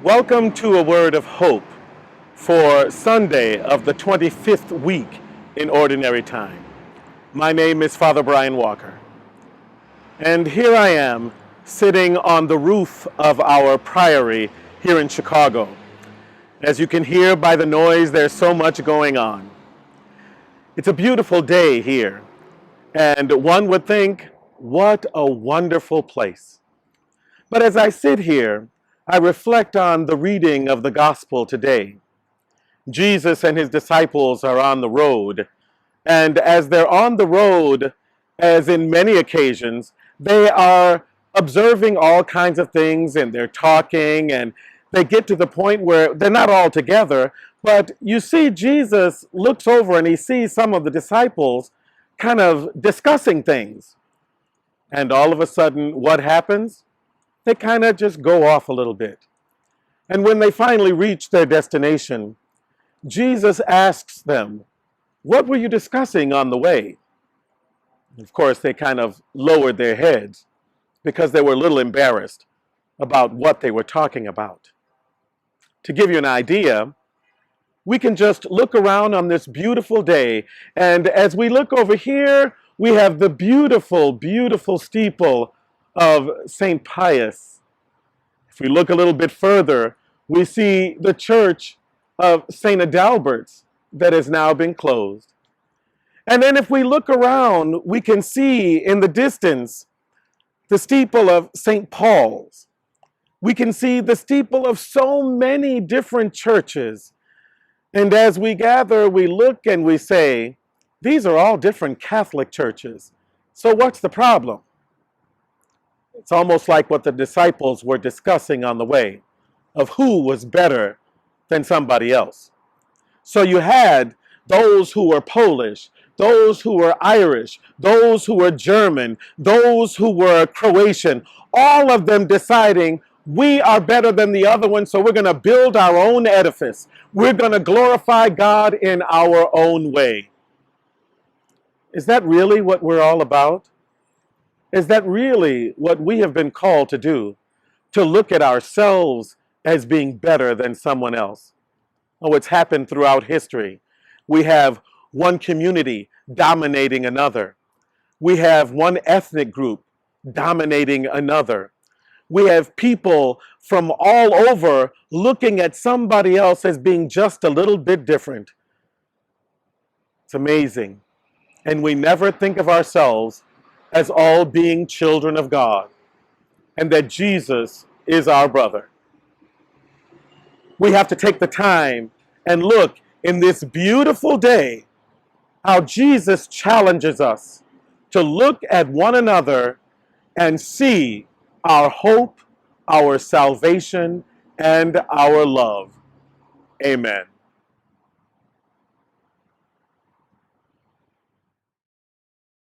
Welcome to a word of hope for Sunday of the 25th week in Ordinary Time. My name is Father Brian Walker, and here I am sitting on the roof of our priory here in Chicago. As you can hear by the noise, there's so much going on. It's a beautiful day here, and one would think, what a wonderful place. But as I sit here, I reflect on the reading of the gospel today. Jesus and his disciples are on the road, and as they're on the road, as in many occasions, they are observing all kinds of things and they're talking, and they get to the point where they're not all together, but you see Jesus looks over and he sees some of the disciples kind of discussing things. And all of a sudden, what happens? They kind of just go off a little bit. And when they finally reach their destination, Jesus asks them, "What were you discussing on the way?" Of course, they kind of lowered their heads because they were a little embarrassed about what they were talking about. To give you an idea, we can just look around on this beautiful day, and as we look over here, we have the beautiful, beautiful steeple of St. Pius. If we look a little bit further, we see the church of St. Adalbert's that has now been closed. And then if we look around, we can see in the distance the steeple of St. Paul's. We can see the steeple of so many different churches. And as we gather, we look and we say, these are all different Catholic churches. So what's the problem? It's almost like what the disciples were discussing on the way, of who was better than somebody else. So you had those who were Polish, those who were Irish, those who were German, those who were Croatian, all of them deciding we are better than the other one, so we're going to build our own edifice. We're going to glorify God in our own way. Is that really what we're all about? Is that really what we have been called to do? To look at ourselves as being better than someone else? Oh, it's happened throughout history. We have one community dominating another. We have one ethnic group dominating another. We have people from all over looking at somebody else as being just a little bit different. It's amazing. And we never think of ourselves as all being children of God, and that Jesus is our brother. We have to take the time and look in this beautiful day how Jesus challenges us to look at one another and see our hope, our salvation, and our love. Amen.